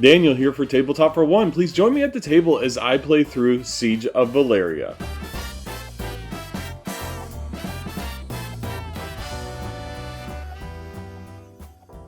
Daniel here for Tabletop for One. Please join me at the table as I play through Siege of Valeria.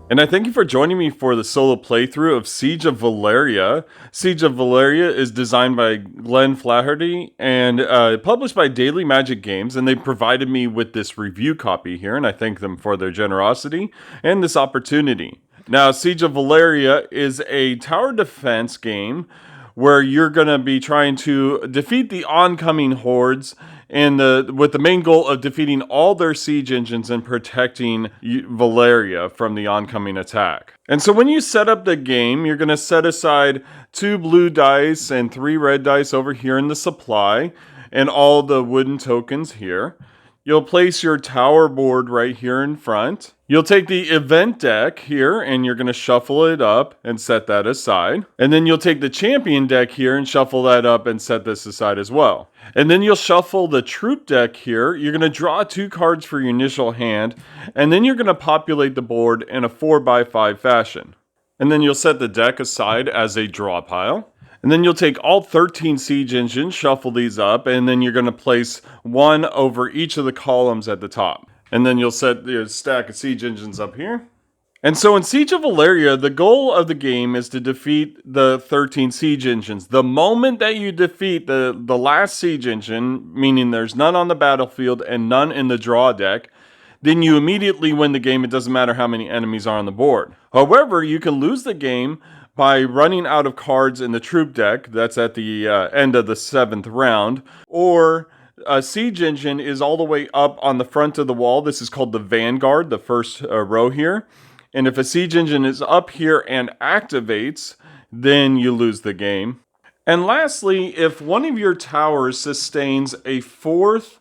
And I thank you for joining me for the solo playthrough of Siege of Valeria. Siege of Valeria is designed by Glenn Flaherty and published by Daily Magic Games, and they provided me with this review copy here, and I thank them for their generosity and this opportunity. Now, Siege of Valeria is a tower defense game where you're going to be trying to defeat the oncoming hordes and with the main goal of defeating all their siege engines and protecting Valeria from the oncoming attack. And so when you set up the game, you're going to set aside 2 blue dice and 3 red dice over here in the supply and all the wooden tokens here. You'll place your tower board right here in front. You'll take the event deck here and you're going to shuffle it up and set that aside. And then you'll take the champion deck here and shuffle that up and set this aside as well. And then you'll shuffle the troop deck here. You're going to draw 2 cards for your initial hand. And then you're going to populate the board in a 4x5 fashion. And then you'll set the deck aside as a draw pile. And then you'll take all 13 siege engines, shuffle these up, and then you're going to place 1 over each of the columns at the top. And then you'll set the stack of siege engines up here. And so in Siege of Valeria, the goal of the game is to defeat the 13 siege engines. The moment that you defeat the last siege engine, meaning there's none on the battlefield and none in the draw deck, then you immediately win the game. It doesn't matter how many enemies are on the board. However, you can lose the game by running out of cards in the troop deck. That's at the end of the 7th round. Or a siege engine is all the way up on the front of the wall. This is called the Vanguard, the first row here. And if a siege engine is up here and activates, then you lose the game. And lastly, if one of your towers sustains a 4th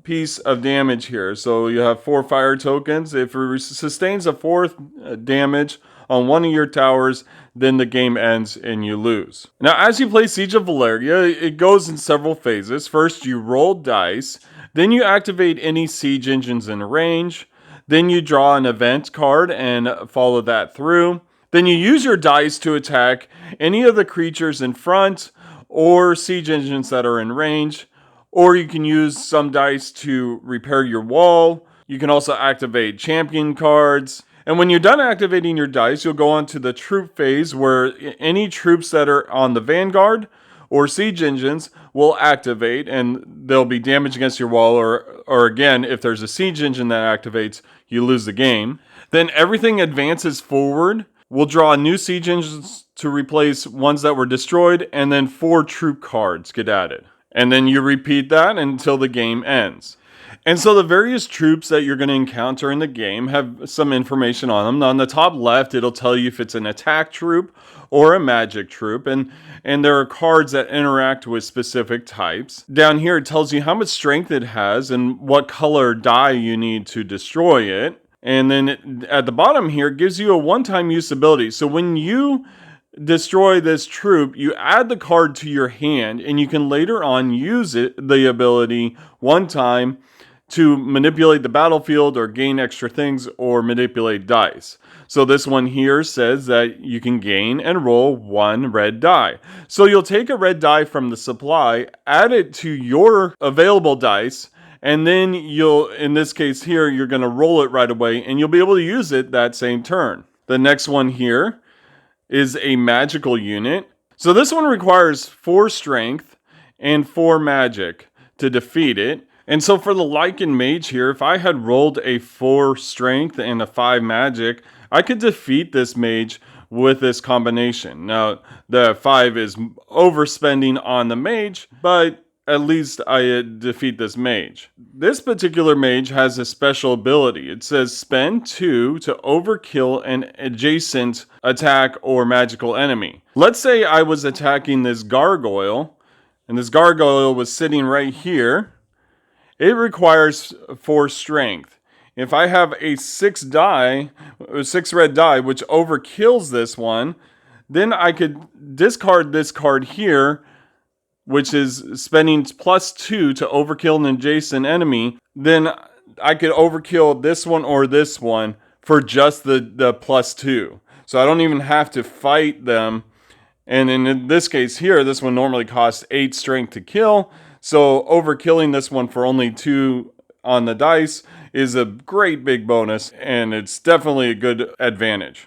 piece of damage here, so you have 4 fire tokens, if it sustains a 4th damage on one of your towers, then the game ends and you lose. Now, as you play Siege of Valeria, it goes in several phases. First, you roll dice. Then you activate any siege engines in range. Then you draw an event card and follow that through. Then you use your dice to attack any of the creatures in front or siege engines that are in range. Or you can use some dice to repair your wall. You can also activate champion cards. And when you're done activating your dice, you'll go on to the troop phase where any troops that are on the Vanguard or siege engines will activate and there'll be damage against your wall, or again, if there's a siege engine that activates, you lose the game. Then everything advances forward. We'll draw new siege engines to replace ones that were destroyed, and then 4 troop cards get added. And then you repeat that until the game ends. And so the various troops that you're going to encounter in the game have some information on them. On the top left, it'll tell you if it's an attack troop or a magic troop. And there are cards that interact with specific types. Down here, it tells you how much strength it has and what color die you need to destroy it. And then at the bottom here, it gives you a one-time use ability. So when you destroy this troop, you add the card to your hand, and you can later on use the ability one time to manipulate the battlefield or gain extra things or manipulate dice. So this one here says that you can gain and roll 1 red die. So you'll take a red die from the supply, add it to your available dice, and then in this case here, you're going to roll it right away, and you'll be able to use it that same turn. The next one here is a magical unit. So this one requires 4 strength and 4 magic to defeat it. And so for the Lycan Mage here, if I had rolled a 4 strength and a 5 magic, I could defeat this mage with this combination. Now, the 5 is overspending on the mage, but at least I defeat this mage. This particular mage has a special ability. It says spend 2 to overkill an adjacent attack or magical enemy. Let's say I was attacking this gargoyle, and this gargoyle was sitting right here. It requires 4 strength. If I have a 6 red die, which overkills this one, then I could discard this card here, which is spending +2 to overkill an adjacent enemy. Then I could overkill this one or this one for just the +2. So I don't even have to fight them. And in this case here, this one normally costs 8 strength to kill. So overkilling this one for only 2 on the dice is a great big bonus, and it's definitely a good advantage.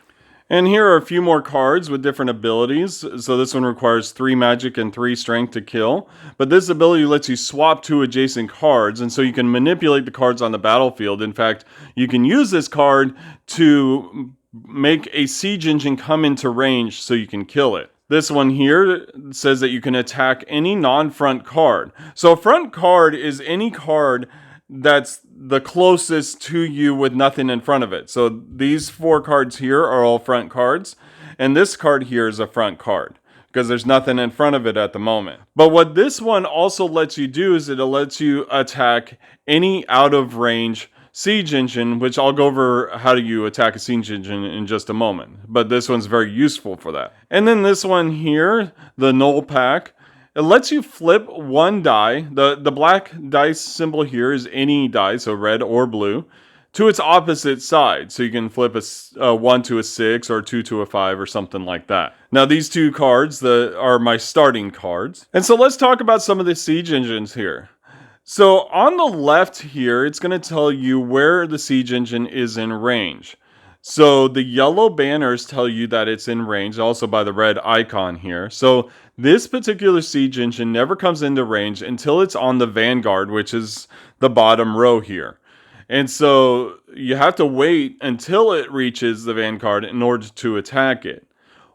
And here are a few more cards with different abilities. So this one requires 3 magic and 3 strength to kill. But this ability lets you swap 2 adjacent cards, and so you can manipulate the cards on the battlefield. In fact, you can use this card to make a siege engine come into range so you can kill it. This one here says that you can attack any non-front card. So a front card is any card that's the closest to you with nothing in front of it. So these 4 cards here are all front cards, and this card here is a front card because there's nothing in front of it at the moment. But what this one also lets you do is it lets you attack any out of range siege engine, which I'll go over how do you attack a siege engine in just a moment. But this one's very useful for that. And then this one here, the null pack, it lets you flip 1 die. The black dice symbol here is any die, so red or blue, to its opposite side. So you can flip a 1 to a 6 or 2 to a 5 or something like that. Now these 2 cards are my starting cards. And so let's talk about some of the siege engines here. So on the left here, it's going to tell you where the siege engine is in range. So the yellow banners tell you that it's in range, also by the red icon here. So this particular siege engine never comes into range until it's on the vanguard, which is the bottom row here. And so you have to wait until it reaches the vanguard in order to attack it.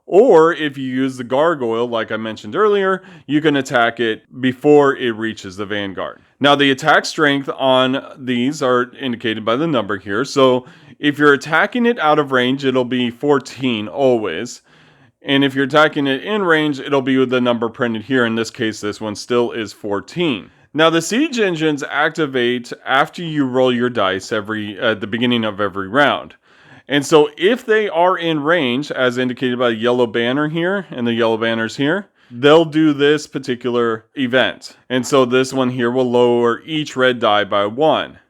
Or if you use the gargoyle, like I mentioned earlier, you can attack it before it reaches the vanguard. Now the attack strength on these are indicated by the number here. So if you're attacking it out of range, it'll be 14 always. And if you're attacking it in range, it'll be with the number printed here. In this case, this one still is 14. Now the siege engines activate after you roll your dice at the beginning of every round. And so if they are in range, as indicated by the yellow banner here and the yellow banners here, they'll do this particular event. And so this one here will lower each red die by 1.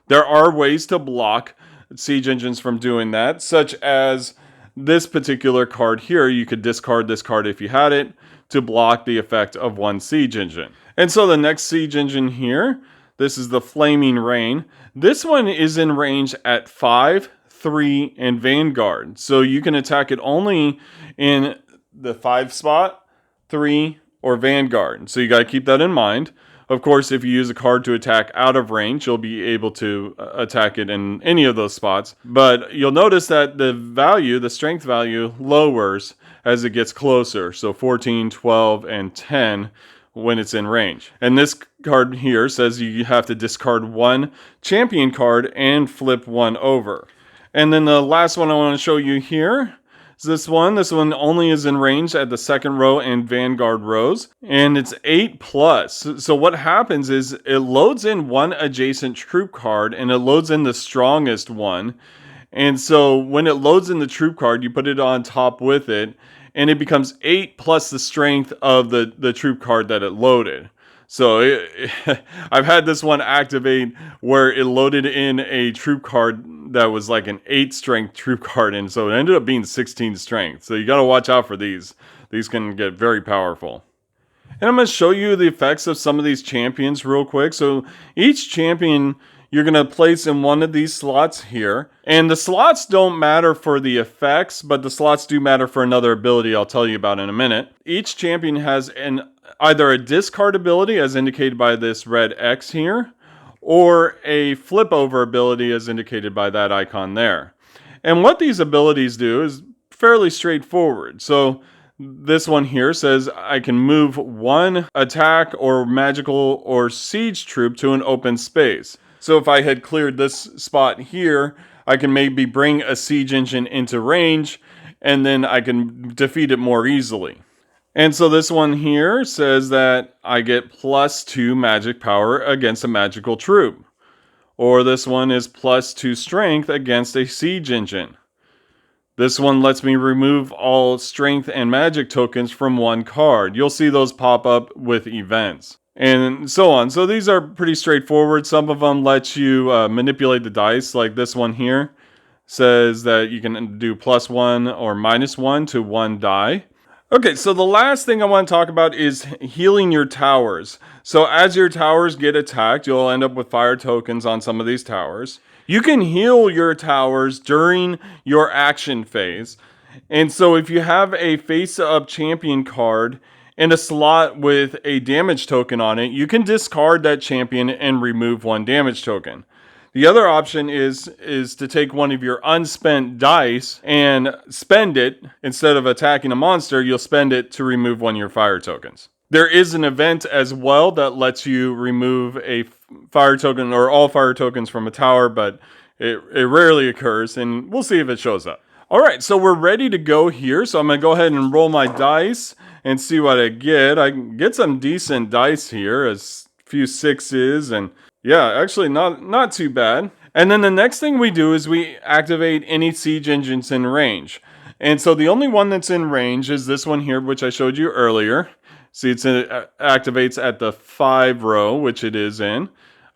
There are ways to block siege engines from doing that, such as this particular card here. You could discard this card if you had it to block the effect of 1 siege engine. And so the next siege engine here, this is the Flaming Rain. This one is in range at 5, 3, and Vanguard. So you can attack it only in the 5 spot, 3, or Vanguard. So you got to keep that in mind. Of course, if you use a card to attack out of range, you'll be able to attack it in any of those spots. But you'll notice that the strength value lowers as it gets closer. So 14, 12, and 10 when it's in range. And this card here says you have to discard 1 champion card and flip 1 over. And then the last one I want to show you here is this one. This one only is in range at the 2nd row and Vanguard rows. And it's 8+. So what happens is it loads in 1 adjacent troop card and it loads in the strongest one. And so when it loads in the troop card, you put it on top with it, and it becomes 8 plus the strength of the troop card that it loaded. So I've had this one activate where it loaded in a troop card that was like an 8 strength troop card, and so it ended up being 16 strength. So you got to watch out for these. These can get very powerful. And I'm going to show you the effects of some of these champions real quick. So each champion you're going to place in one of these slots here. And the slots don't matter for the effects, but the slots do matter for another ability I'll tell you about in a minute. Each champion has either a discard ability, as indicated by this red X here, or a flip over ability, as indicated by that icon there. And what these abilities do is fairly straightforward. So this one here says I can move 1 attack or magical or siege troop to an open space. So if I had cleared this spot here, I can maybe bring a siege engine into range, and then I can defeat it more easily. And so this one here says that I get +2 magic power against a magical troop. Or this one is +2 strength against a siege engine. This one lets me remove all strength and magic tokens from 1 card. You'll see those pop up with events. And so on. So these are pretty straightforward. Some of them let you manipulate the dice, like this one here. says that you can do +1 or -1 to one die. Okay, so the last thing I want to talk about is healing your towers. So as your towers get attacked, you'll end up with fire tokens on some of these towers. You can heal your towers during your action phase. And so if you have a face-up champion card in a slot with a damage token on it, you can discard that champion and remove one damage token. The other option is to take one of your unspent dice and spend it. Instead of attacking a monster, you'll spend it to remove one of your fire tokens. There is an event as well that lets you remove a fire token or all fire tokens from a tower, but it rarely occurs, and we'll see if it shows up. All right, so we're ready to go here. So I'm going to go ahead and roll my dice and see what I get. I get some decent dice here, a few 6s, and yeah, actually not too bad. And then the next thing we do is we activate any siege engines in range. And so the only one that's in range is this one here, which I showed you earlier. See, it activates at the 5 row, which it is in.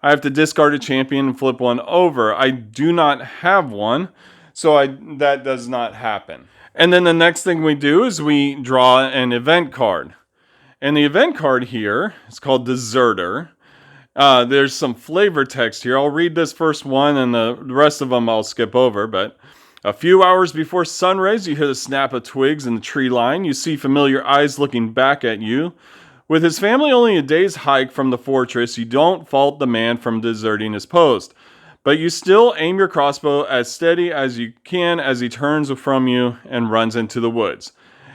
I have to discard a champion and flip one over. I do not have one, so that does not happen. And then the next thing we do is we draw an event card. And the event card here is called Deserter. There's some flavor text here. I'll read this first one, and the rest of them I'll skip over. But a few hours before sunrise, you hear the snap of twigs in the tree line. You see familiar eyes looking back at you. With his family only a day's hike from the fortress, you don't fault the man from deserting his post. But you still aim your crossbow as steady as you can as he turns from you and runs into the woods.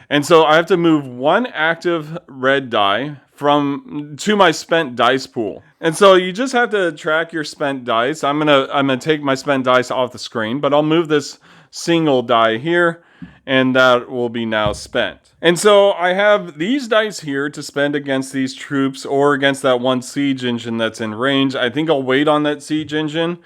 And so I have to move one active red die to my spent dice pool. And so you just have to track your spent dice. I'm gonna take my spent dice off the screen, but I'll move this single die here, and that will be now spent. And so I have these dice here to spend against these troops or against that one siege engine that's in range. I think I'll wait on that siege engine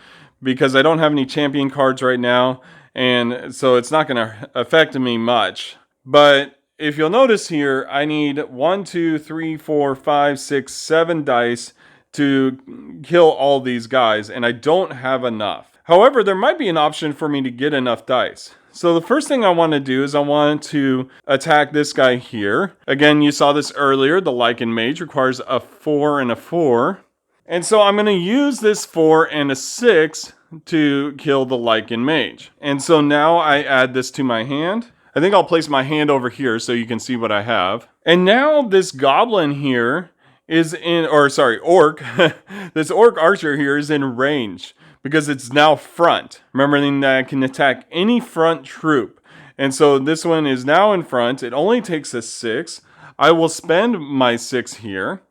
because I don't have any champion cards right now, and so it's not gonna affect me much. But if you'll notice here, I need 1, 2, 3, 4, 5, 6, 7 dice to kill all these guys, and I don't have enough. However, there might be an option for me to get enough dice. So the first thing I want to do is I want to attack this guy here. Again, you saw this earlier. The Lycan Mage requires a 4 and a 4. And so I'm going to use this 4 and a 6 to kill the Lycan Mage. And so now I add this to my hand. I think I'll place my hand over here so you can see what I have. And now this goblin here orc. This orc archer here is in range because it's now front. Remembering that I can attack any front troop. And so this one is now in front. It only takes a 6. I will spend my 6 here.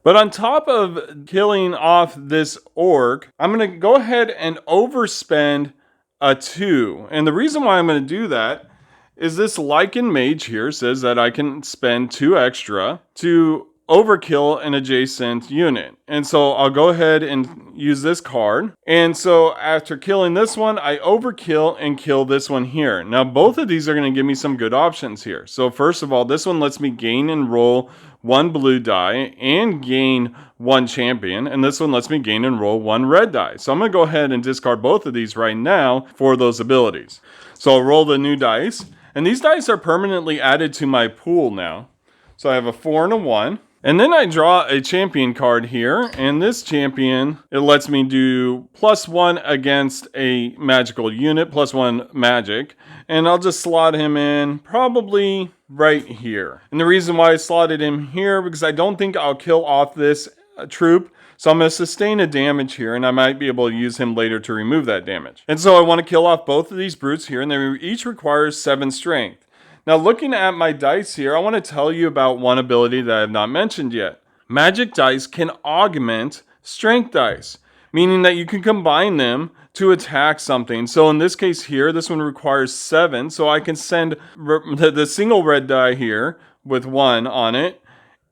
But on top of killing off this orc, I'm going to go ahead and overspend a 2. And the reason why I'm going to do that is this Lycan Mage here says that I can spend 2 extra to overkill an adjacent unit. And so I'll go ahead and use this card. And so after killing this one, I overkill and kill this one here. Now both of these are going to give me some good options here. So first of all, this one lets me gain and roll 1 blue die and gain 1 champion. And this one lets me gain and roll 1 red die. So I'm going to go ahead and discard both of these right now for those abilities. So I'll roll the new dice. And these dice are permanently added to my pool now. So I have a 4 and a 1. And then I draw a champion card here, and this champion, it lets me do +1 against a magical unit, +1 magic, and I'll just slot him in probably right here. And the reason why I slotted him here, because I don't think I'll kill off this troop, so I'm going to sustain a damage here, and I might be able to use him later to remove that damage. And so I want to kill off both of these brutes here, and they each require 7 strength. Now, looking at my dice here, I want to tell you about one ability that I have not mentioned yet. Magic dice can augment strength dice, meaning that you can combine them to attack something. So in this case here, this one requires 7, so I can send the single red die here with 1 on it,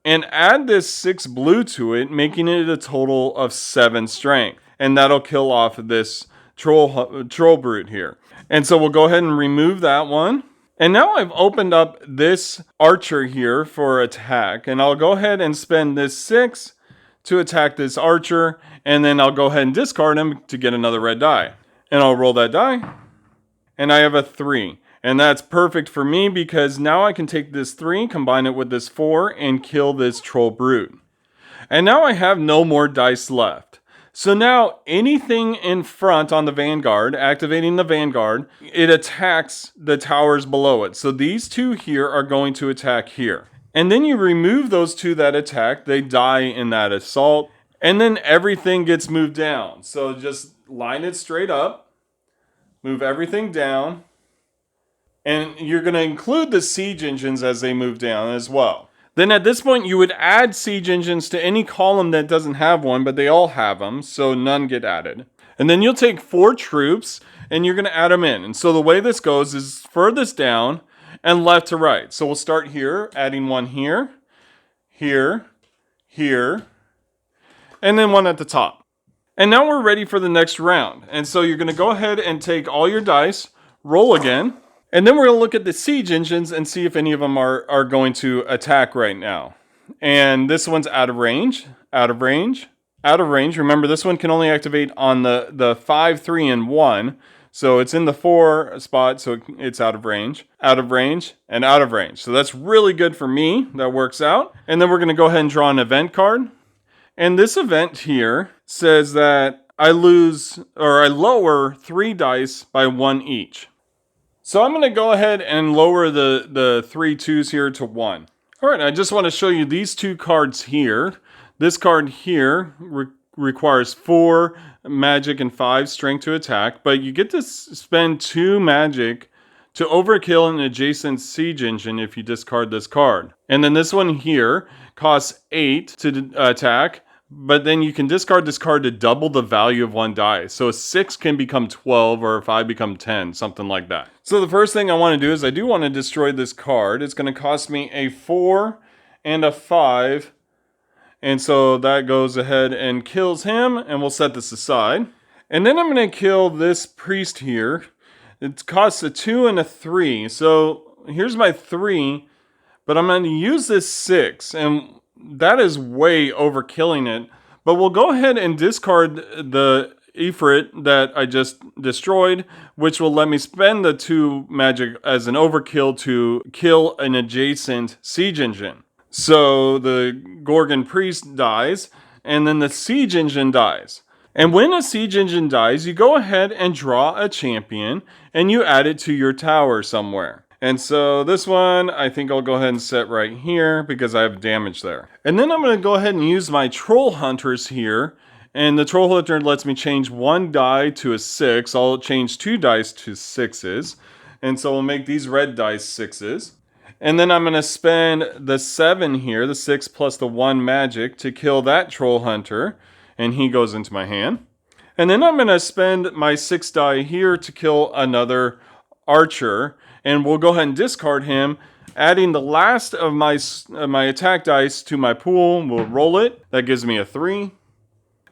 and add this 6 blue to it, making it a total of 7 strength. And that'll kill off this troll brute here. And so we'll go ahead and remove that one. And now I've opened up this archer here for attack, and I'll go ahead and spend this 6 to attack this archer, and then I'll go ahead and discard him to get another red die. And I'll roll that die, and I have a 3. And that's perfect for me because now I can take this 3, combine it with this 4, and kill this troll brute. And now I have no more dice left. So now anything in front on the vanguard, activating the vanguard, it attacks the towers below it. So these 2 here are going to attack here. And then you remove those 2 that attack, they die in that assault. And then everything gets moved down. So just line it straight up, move everything down. And you're going to include the siege engines as they move down as well. Then at this point, you would add siege engines to any column that doesn't have one, but they all have them, so none get added. And then you'll take 4 troops, and you're going to add them in. And so the way this goes is furthest down and left to right. So we'll start here, adding 1 here, here, here, and then 1 at the top. And now we're ready for the next round. And so you're going to go ahead and take all your dice, roll again, and then we're going to look at the siege engines and see if any of them are going to attack right now. And this one's out of range, out of range, out of range. Remember, this one can only activate on the 5, 3, and 1. So it's in the 4 spot, so it's out of range, and out of range. So that's really good for me. That works out. And then we're going to go ahead and draw an event card. And this event here says that I lower 3 dice by 1 each. So I'm going to go ahead and lower the 3 2s here to 1. All right, I just want to show you these 2 cards here. This card here requires 4 magic and 5 strength to attack, but you get to spend 2 magic to overkill an adjacent siege engine if you discard this card. And then this one here costs 8 to attack, but then you can discard this card to double the value of 1 die. So a 6 can become 12 or a 5 become 10, something like that. So the first thing I want to do is I do want to destroy this card. It's going to cost me a 4 and a 5. And so that goes ahead and kills him, and we'll set this aside. And then I'm going to kill this priest here. It costs a 2 and a 3. So here's my 3, but I'm going to use this 6, and that is way overkilling it. But we'll go ahead and discard the Ifrit that I just destroyed, which will let me spend the 2 magic as an overkill to kill an adjacent siege engine. So the Gorgon priest dies, and then the siege engine dies. And when a siege engine dies, you go ahead and draw a champion, and you add it to your tower somewhere. And so this one, I think I'll go ahead and set right here because I have damage there. And then I'm going to go ahead and use my troll hunters here. And the troll hunter lets me change 1 die to a 6. I'll change 2 dice to 6s. And so we'll make these red dice 6s. And then I'm going to spend the 7 here, the 6 plus the 1 magic, to kill that troll hunter. And he goes into my hand. And then I'm going to spend my 6 die here to kill another archer. And we'll go ahead and discard him, adding the last of my attack dice to my pool. We'll roll it. That gives me a 3.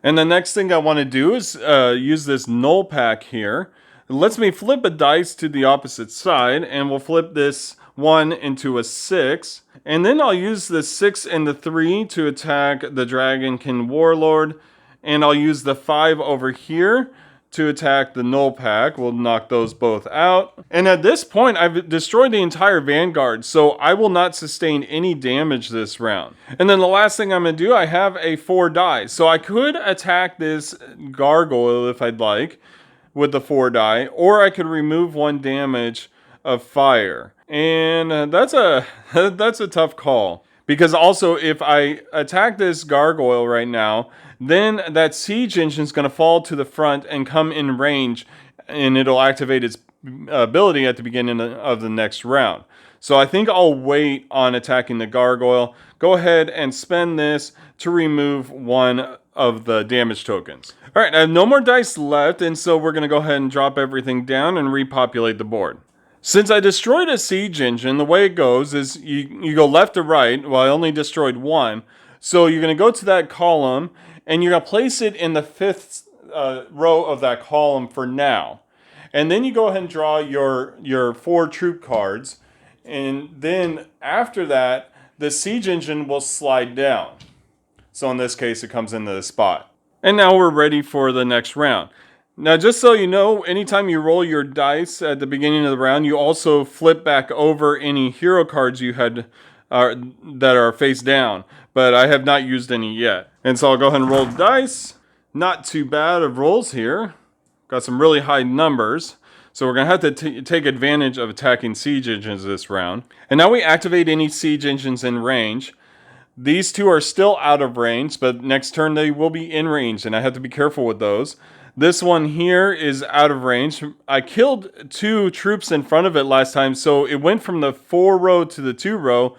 And the next thing I want to do is use this null pack here. It lets me flip a dice to the opposite side, and we'll flip this 1 into a 6. And then I'll use the 6 and the 3 to attack the Dragonkin Warlord. And I'll use the 5 over here to attack the null pack. We'll knock those both out. And at this point, I've destroyed the entire vanguard, so I will not sustain any damage this round. And then the last thing I'm going to do, I have a 4 die. So I could attack this gargoyle if I'd like with the 4 die, or I could remove 1 damage of fire. And that's a tough call. Because also, if I attack this gargoyle right now, then that siege engine is going to fall to the front and come in range, and it'll activate its ability at the beginning of the next round. So I think I'll wait on attacking the gargoyle. Go ahead and spend this to remove 1 of the damage tokens. All right, I have no more dice left, and so we're going to go ahead and drop everything down and repopulate the board. Since I destroyed a siege engine, the way it goes is you go left to right. Well, I only destroyed 1. So you're going to go to that column, and you're going to place it in the 5th row of that column for now. And then you go ahead and draw your 4 troop cards. And then after that, the siege engine will slide down. So in this case, it comes into the spot. And now we're ready for the next round. Now, just so you know, anytime you roll your dice at the beginning of the round, you also flip back over any hero cards you had that are face down. But I have not used any yet. And so I'll go ahead and roll the dice. Not too bad of rolls here. Got some really high numbers. So we're going to have to take advantage of attacking siege engines this round. And now we activate any siege engines in range. These two are still out of range, but next turn they will be in range, and I have to be careful with those. This one here is out of range. I killed 2 troops in front of it last time, so it went from the 4 row to the 2 row,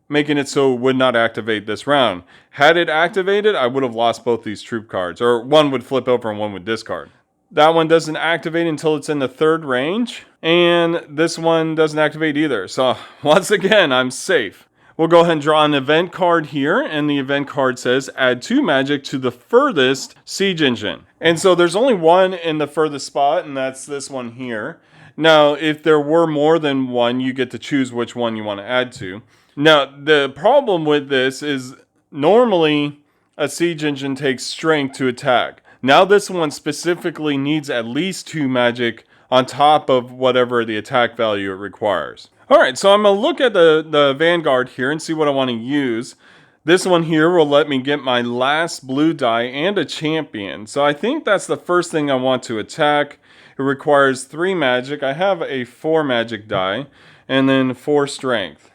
making it so it would not activate this round. Had it activated, I would have lost both these troop cards, or one would flip over and one would discard. That one doesn't activate until it's in the 3rd range, and this one doesn't activate either. So once again, I'm safe. We'll go ahead and draw an event card here, and the event card says add 2 magic to the furthest siege engine. And so there's only one in the furthest spot, and that's this one here. Now, if there were more than one, you get to choose which one you want to add to. Now, the problem with this is normally a siege engine takes strength to attack. Now this one specifically needs at least 2 magic on top of whatever the attack value it requires. Alright, so I'm going to look at the Vanguard here and see what I want to use. This one here will let me get my last blue die and a champion. So I think that's the first thing I want to attack. It requires 3 magic. I have a 4 magic die and then 4 strength.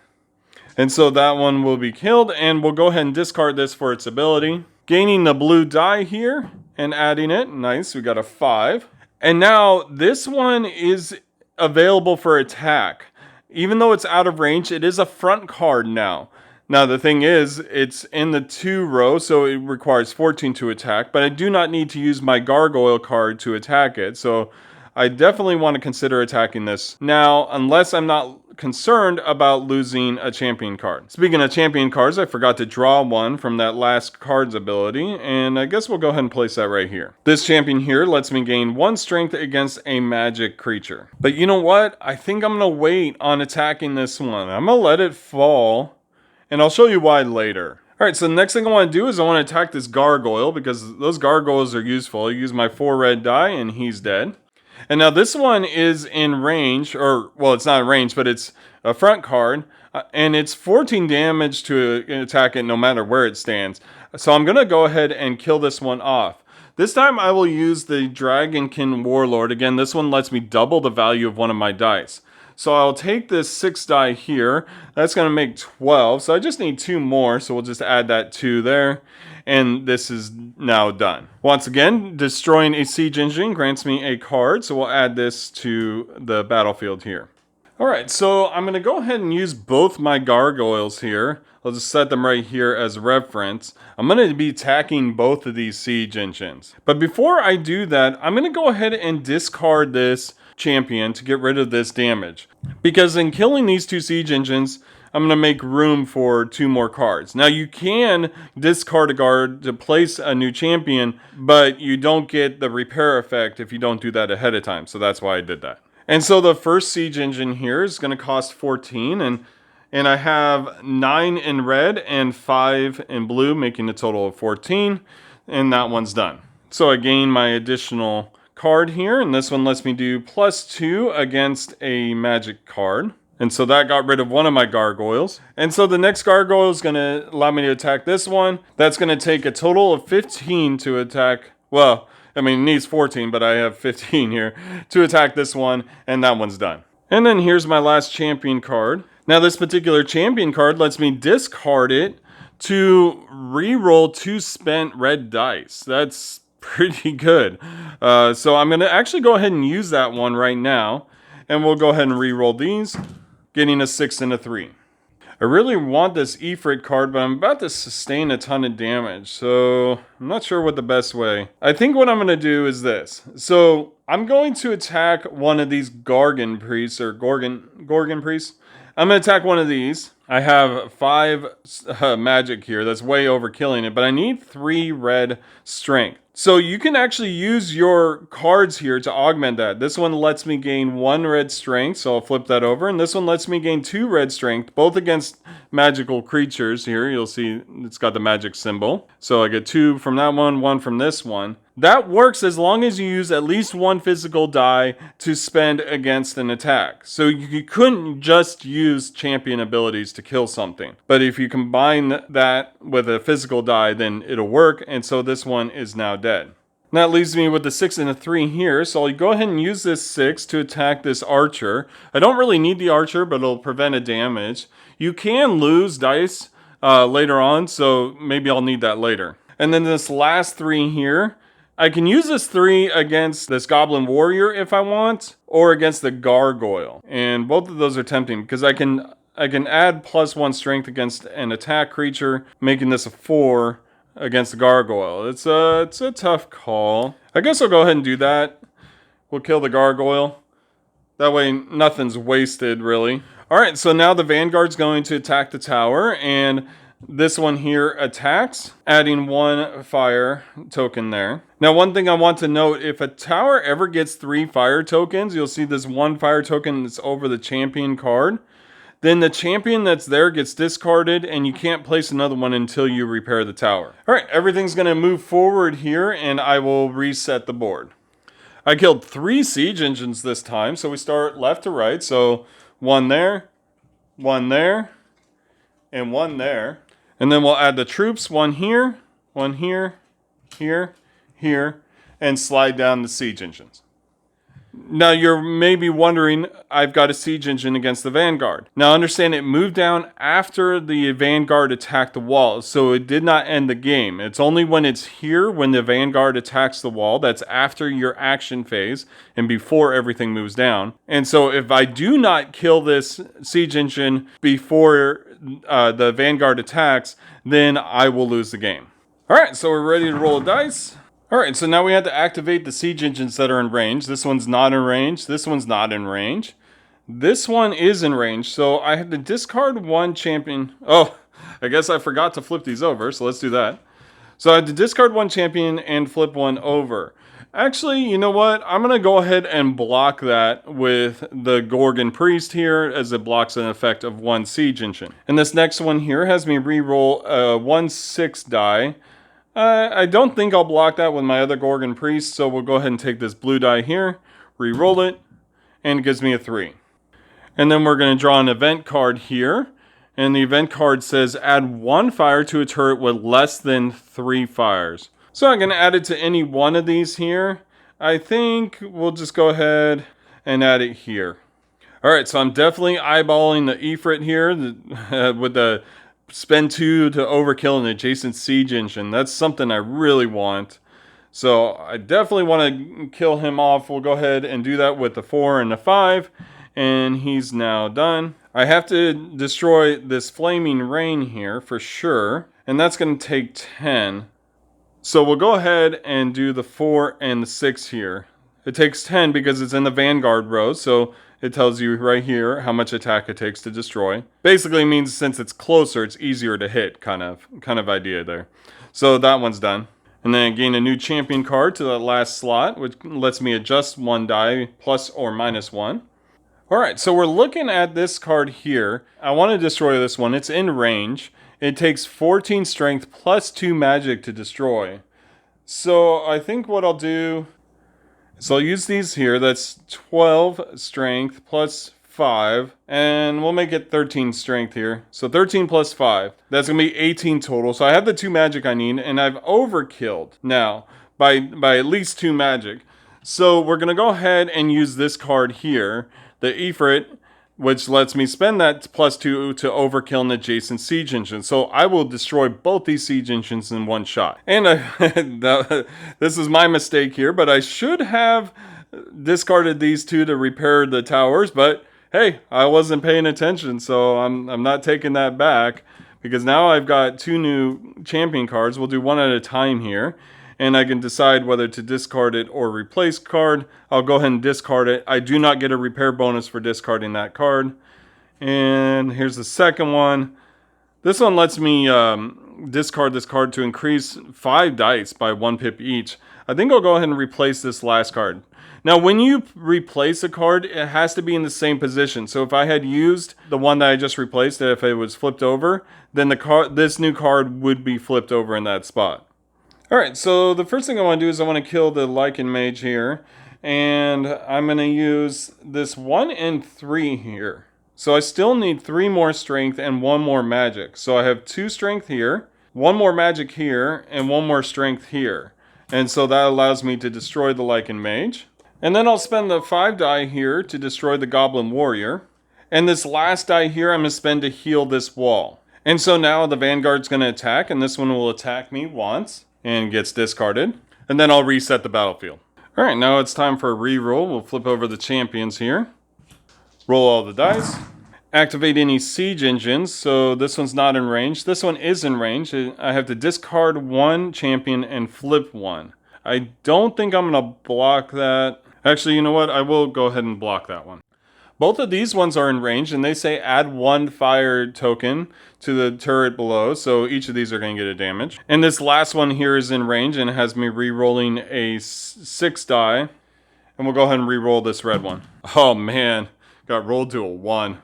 And so that one will be killed, and we'll go ahead and discard this for its ability. Gaining the blue die here and adding it. Nice, we got a 5. And now this one is available for attack. Even though it's out of range, it is a front card now. Now the thing is, it's in the 2 row, so it requires 14 to attack, but I do not need to use my gargoyle card to attack it, so I definitely want to consider attacking this now, unless I'm not concerned about losing a champion card. Speaking of champion cards, I forgot to draw one from that last card's ability, and I guess we'll go ahead and place that right here. This champion here lets me gain 1 strength against a magic creature. But you know what? I think I'm going to wait on attacking this one. I'm going to let it fall, and I'll show you why later. Alright, so the next thing I want to do is I want to attack this gargoyle, because those gargoyles are useful. I use my 4 red die, and he's dead. And now this one is in range, or, well, it's not in range, but it's a front card, and it's 14 damage to attack it no matter where it stands. So I'm going to go ahead and kill this one off. This time I will use the Dragonkin Warlord. Again, this one lets me double the value of one of my dice. So I'll take this 6 die here. That's going to make 12. So I just need 2 more. So we'll just add that 2 there. And this is now done. Once again, destroying a siege engine grants me a card. So we'll add this to the battlefield here. Alright, so I'm going to go ahead and use both my gargoyles here. I'll just set them right here as reference. I'm going to be attacking both of these siege engines. But before I do that, I'm going to go ahead and discard this champion to get rid of this damage. Because in killing these 2 siege engines, I'm going to make room for 2 more cards. Now you can discard a card to place a new champion, but you don't get the repair effect if you don't do that ahead of time. So that's why I did that. And so the first siege engine here is going to cost 14, and I have 9 in red and 5 in blue, making a total of 14, and that one's done. So I gain my additional card here, and this one lets me do +2 against a magic card. And so that got rid of one of my gargoyles. And so the next gargoyle is going to allow me to attack this one. That's going to take a total of 15 to attack, well, I mean, it needs 14, but I have 15 here to attack this one, and that one's done. And then here's my last champion card. Now this particular champion card lets me discard it to re-roll 2 spent red dice. That's pretty good. So I'm going to actually go ahead and use that one right now, and we'll go ahead and re-roll these, getting a 6 and a 3. I really want this Ifrit card, but I'm about to sustain a ton of damage, so I'm not sure what the best way. I think what I'm going to do is this. So I'm going to attack one of these Gorgon priests, or Gorgon priests. I'm going to attack one of these. I have 5 magic here. That's way over killing it, but I need 3 red strength. So you can actually use your cards here to augment that. This one lets me gain 1 red strength, so I'll flip that over. And this one lets me gain 2 red strength, both against magical creatures here. You'll see it's got the magic symbol. So I get 2 from that one, 1 from this one. That works as long as you use at least 1 physical die to spend against an attack. So you couldn't just use champion abilities to kill something. But if you combine that with a physical die, then it'll work. And so this one is now dead. And that leaves me with the 6 and a 3 here. So I'll go ahead and use this 6 to attack this archer. I don't really need the archer, but it'll prevent a damage. You can lose dice later on, so maybe I'll need that later. And then this last 3 here, I can use this 3 against this goblin warrior if I want, or against the gargoyle. And both of those are tempting because I can add +1 strength against an attack creature, making this a 4 against the gargoyle. It's a tough call. I guess I'll go ahead and do that. We'll kill the gargoyle. That way nothing's wasted, really. Alright, so now the vanguard's going to attack the tower, and this one here attacks, adding 1 fire token there. Now, one thing I want to note, if a tower ever gets 3 fire tokens, you'll see this 1 fire token that's over the champion card. Then the champion that's there gets discarded, and you can't place another one until you repair the tower. Alright, everything's going to move forward here, and I will reset the board. I killed 3 siege engines this time, so we start left to right. So 1 there, 1 there, and 1 there. And then we'll add the troops, 1 here, 1 here, here, here, and slide down the siege engines. Now you're maybe wondering, I've got a siege engine against the vanguard. Now understand it moved down after the vanguard attacked the wall, so it did not end the game. It's only when it's here, when the vanguard attacks the wall, that's after your action phase and before everything moves down. And so if I do not kill this siege engine before the vanguard attacks, then I will lose the game. Alright, so we're ready to roll dice. Alright, so now we have to activate the siege engines that are in range. This one's not in range. This one's not in range. This one is in range, so I have to discard 1 champion. Oh, I guess I forgot to flip these over, so let's do that. So I have to discard 1 champion and flip 1 over. Actually, you know what? I'm going to go ahead and block that with the Gorgon Priest here, as it blocks an effect of 1 siege engine. And this next one here has me re-roll a 1/6 die. I don't think I'll block that with my other Gorgon Priest, so we'll go ahead and take this blue die here, re-roll it, and it gives me a 3. And then we're going to draw an event card here, and the event card says add 1 fire to a turret with less than 3 fires. So I'm going to add it to any one of these here. I think we'll just go ahead and add it here. Alright, so I'm definitely eyeballing the Ifrit here with the spend 2 to overkill an adjacent siege engine. That's something I really want. So I definitely want to kill him off. We'll go ahead and do that with the 4 and the 5. And he's now done. I have to destroy this flaming rain here for sure. And that's going to take 10. So we'll go ahead and do the 4 and the 6 here. It takes 10 because it's in the vanguard row. So it tells you right here how much attack it takes to destroy. Basically means since it's closer, it's easier to hit, kind of idea there. So that one's done. And then I gain a new champion card to the last slot, which lets me adjust 1 die plus or minus 1. Alright, so we're looking at this card here. I want to destroy this one. It's in range. It takes 14 strength plus 2 magic to destroy. So I think what I'll do... So I'll use these here. That's 12 strength plus 5. And we'll make it 13 strength here. So 13 plus 5. That's going to be 18 total. So I have the 2 magic I need. And I've overkilled now by at least 2 magic. So we're going to go ahead and use this card here. The Ifrit, which lets me spend that plus 2 to overkill an adjacent siege engine. So I will destroy both these siege engines in 1 shot. And this is my mistake here, but I should have discarded these 2 to repair the towers. But hey, I wasn't paying attention, so I'm not taking that back. Because now I've got 2 new champion cards. We'll do 1 at a time here. And I can decide whether to discard it or replace card. I'll go ahead and discard it. I do not get a repair bonus for discarding that card. And here's the second one. This one lets me discard this card to increase 5 dice by 1 pip each, I think I'll go ahead and replace this last card. Now, when you replace a card, it has to be in the same position. So if I had used the one that I just replaced, if it was flipped over, then this new card would be flipped over in that spot. Alright, so the first thing I want to do is I want to kill the Lycan Mage here. And I'm going to use this 1 and 3 here. So I still need 3 more strength and 1 more magic. So I have 2 strength here, 1 more magic here, and 1 more strength here. And so that allows me to destroy the Lycan Mage. And then I'll spend the 5 die here to destroy the Goblin Warrior. And this last die here I'm going to spend to heal this wall. And so now the Vanguard's going to attack, and this one will attack me once and gets discarded. And then I'll reset the battlefield. Alright, now it's time for a reroll. We'll flip over the champions here. Roll all the dice. Activate any siege engines. So this one's not in range. This one is in range. I have to discard 1 champion and flip 1. I don't think I'm going to block that. Actually, you know what? I will go ahead and block that one. Both of these ones are in range, and they say add 1 fire token to the turret below, so each of these are going to get a damage. And this last one here is in range and has me re-rolling a 6 die. And we'll go ahead and re-roll this red one. Oh man, got rolled to a 1.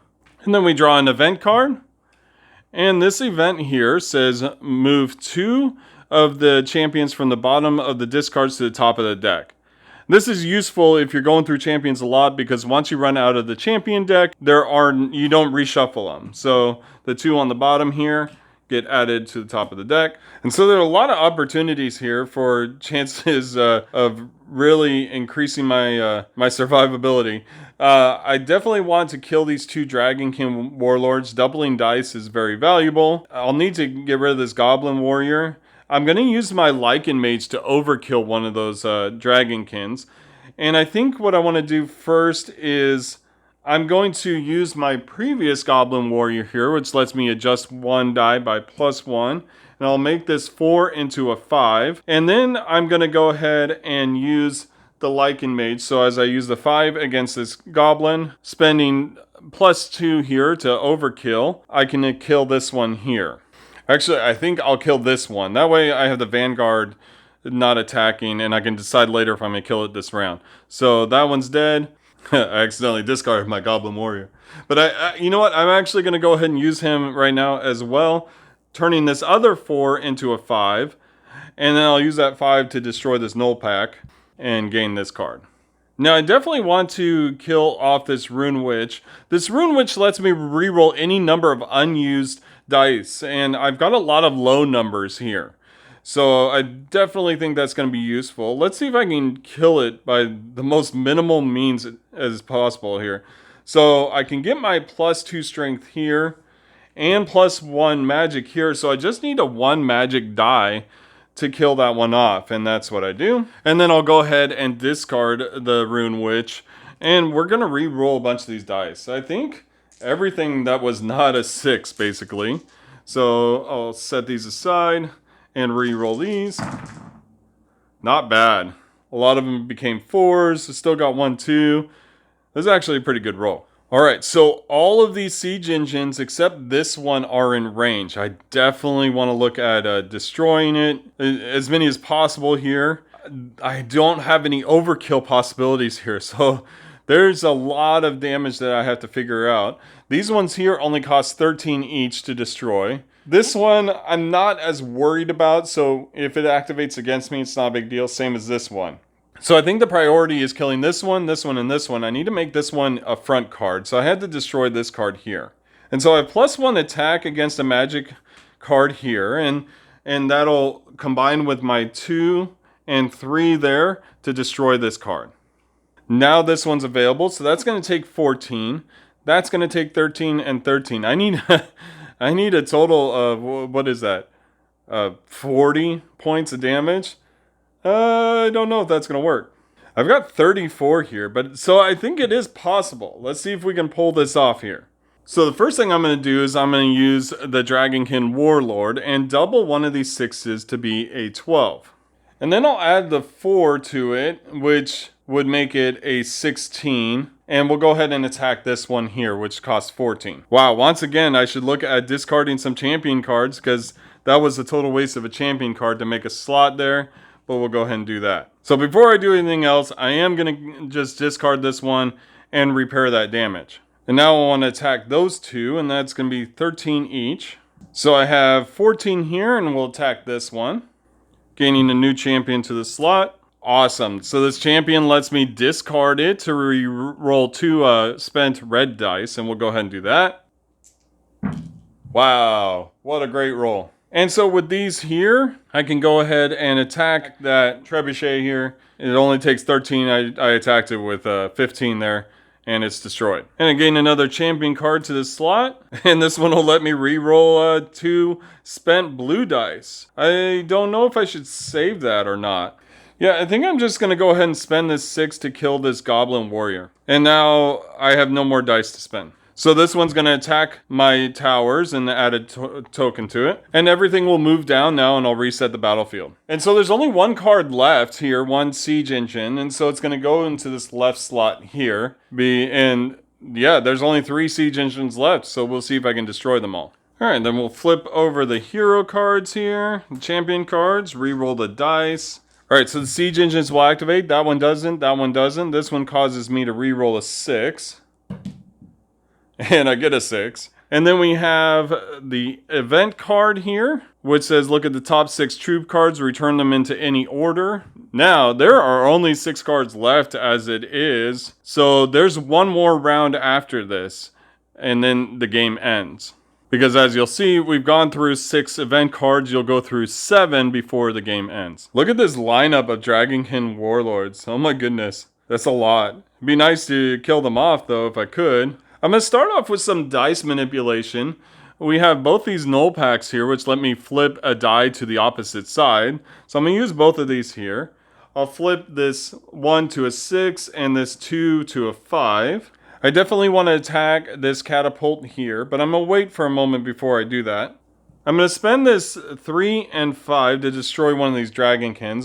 And then we draw an event card. And this event here says move 2 of the champions from the bottom of the discards to the top of the deck. This is useful if you're going through champions a lot, because once you run out of the champion deck, you don't reshuffle them. So the 2 on the bottom here get added to the top of the deck. And so there are a lot of opportunities here for chances of really increasing my my survivability. I definitely want to kill these 2 Dragonkin Warlords. Doubling dice is very valuable. I'll need to get rid of this Goblin Warrior. I'm going to use my Lycan Mage to overkill one of those Dragonkins. And I think what I want to do first is I'm going to use my previous Goblin Warrior here, which lets me adjust 1 die by +1. And I'll make this 4 into a 5. And then I'm going to go ahead and use the Lycan Mage. So as I use the 5 against this Goblin, spending +2 here to overkill, I can kill this one here. Actually, I think I'll kill this one. That way I have the Vanguard not attacking, and I can decide later if I'm going to kill it this round. So that one's dead. I accidentally discarded my Goblin Warrior. But you know what? I'm actually going to go ahead and use him right now as well, turning this other 4 into a 5. And then I'll use that 5 to destroy this Null Pack and gain this card. Now, I definitely want to kill off this Rune Witch. This Rune Witch lets me reroll any number of unused dice, and I've got a lot of low numbers here. So I definitely think that's going to be useful. Let's see if I can kill it by the most minimal means as possible here. So I can get my +2 strength here and +1 magic here. So I just need a 1 magic die to kill that one off, and that's what I do. And then I'll go ahead and discard the Rune Witch, and we're going to re-roll a bunch of these dice. I think everything that was not a 6, basically. So I'll set these aside and re-roll these. Not bad. A lot of them became 4s. Still got 1, 2. This is actually a pretty good roll. Alright, so all of these siege engines except this one are in range. I definitely want to look at destroying it. As many as possible here. I don't have any overkill possibilities here, so there's a lot of damage that I have to figure out. These ones here only cost 13 each to destroy. This one I'm not as worried about, so if it activates against me, it's not a big deal. Same as this one. So I think the priority is killing this one, and this one. I need to make this one a front card, so I had to destroy this card here. And so I have +1 attack against a magic card here, and that'll combine with my 2 and 3 there to destroy this card. Now this one's available, so that's going to take 14. That's going to take 13 and 13. I need I need a total of, what is that? 40 points of damage? I don't know if that's going to work. I've got 34 here, but so I think it is possible. Let's see if we can pull this off here. So the first thing I'm going to do is I'm going to use the Dragonkin Warlord and double one of these 6s to be a 12. And then I'll add the 4 to it, which would make it a 16. And we'll go ahead and attack this one here, which costs 14. Wow, once again, I should look at discarding some champion cards because that was a total waste of a champion card to make a slot there. But we'll go ahead and do that. So before I do anything else, I am going to just discard this one and repair that damage. And now I want to attack those two, and that's going to be 13 each. So I have 14 here, and we'll attack this one, gaining a new champion to the slot. Awesome. So this champion lets me discard it to re-roll 2 spent red dice, and we'll go ahead and do that. Wow, what a great roll. And so with these here, I can go ahead and attack that trebuchet here. It only takes 13. I attacked it with 15 there, and it's destroyed. And I gain another champion card to this slot, and this one will let me re-roll 2 spent blue dice. I don't know if I should save that or not. Yeah, I think I'm just going to go ahead and spend this 6 to kill this goblin warrior. And now I have no more dice to spend. So this one's going to attack my towers and add a token to it. And everything will move down now, and I'll reset the battlefield. And so there's only one card left here, one siege engine. And so it's going to go into this left slot here. And yeah, there's only 3 siege engines left. So we'll see if I can destroy them all. All right, then we'll flip over the hero cards here, champion cards, re-roll the dice. All right, so the siege engines will activate. That one doesn't. That one doesn't. This one causes me to re-roll a 6. And I get a 6. And then we have the event card here, which says look at the top 6 troop cards, return them into any order. Now, there are only 6 cards left as it is. So there's one more round after this, and then the game ends. Because as you'll see, we've gone through 6 event cards. You'll go through 7 before the game ends. Look at this lineup of Dragonkin Warlords. Oh my goodness. That's a lot. It'd be nice to kill them off though if I could. I'm going to start off with some dice manipulation. We have both these null packs here, which let me flip a die to the opposite side. So I'm going to use both of these here. I'll flip this 1 to a 6 and this 2 to a 5. I definitely want to attack this catapult here, but I'm going to wait for a moment before I do that. I'm going to spend this 3 and 5 to destroy one of these Dragonkins.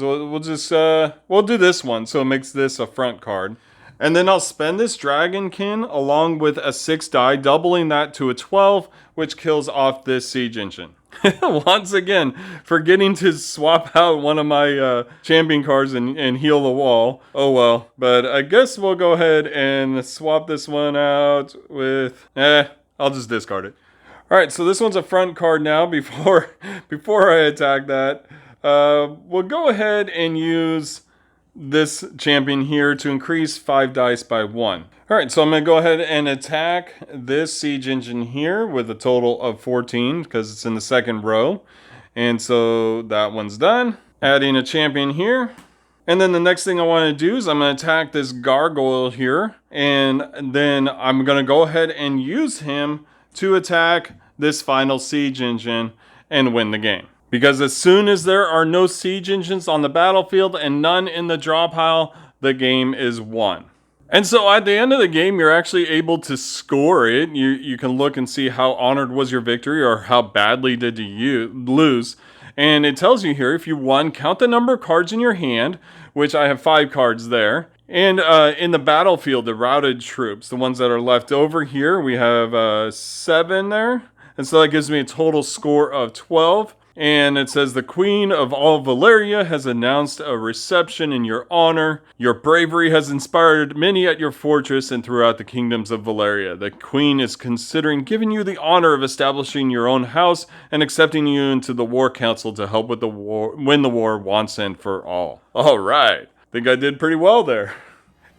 We'll do this one, so it makes this a front card. And then I'll spend this Dragonkin along with a 6 die, doubling that to a 12, which kills off this siege engine. Once again, forgetting to swap out one of my champion cards and heal the wall. Oh well. But I guess we'll go ahead and swap this one out with... I'll just discard it. Alright, so this one's a front card now before I attack that. We'll go ahead and use this champion here to increase 5 dice by 1. Alright, so I'm going to go ahead and attack this siege engine here with a total of 14 because it's in the second row. And so that one's done. Adding a champion here. And then the next thing I want to do is I'm going to attack this gargoyle here. And then I'm going to go ahead and use him to attack this final siege engine and win the game. Because as soon as there are no siege engines on the battlefield and none in the draw pile, the game is won. And so at the end of the game, you're actually able to score it. You can look and see how honored was your victory or how badly did you lose. And it tells you here, if you won, count the number of cards in your hand, which I have 5 cards there. And in the battlefield, the routed troops, the ones that are left over here, we have 7 there. And so that gives me a total score of 12. And it says, the Queen of all Valeria has announced a reception in your honor. Your bravery has inspired many at your fortress and throughout the kingdoms of Valeria. The Queen is considering giving you the honor of establishing your own house and accepting you into the War Council to help with the war, win the war once and for all. All right. Think I did pretty well there.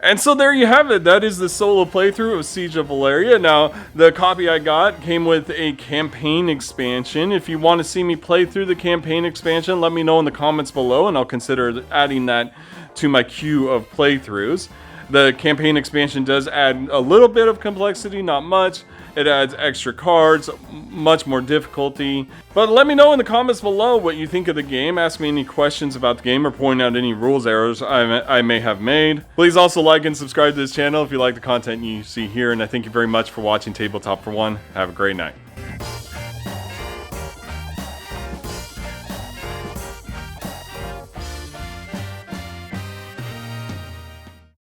And so there you have it. That is the solo playthrough of Siege of Valeria. Now, the copy I got came with a campaign expansion. If you want to see me play through the campaign expansion, let me know in the comments below, and I'll consider adding that to my queue of playthroughs. The campaign expansion does add a little bit of complexity, not much. It adds extra cards, much more difficulty. But let me know in the comments below what you think of the game. Ask me any questions about the game or point out any rules errors I may have made. Please also like and subscribe to this channel if you like the content you see here. And I thank you very much for watching Tabletop for One. Have a great night.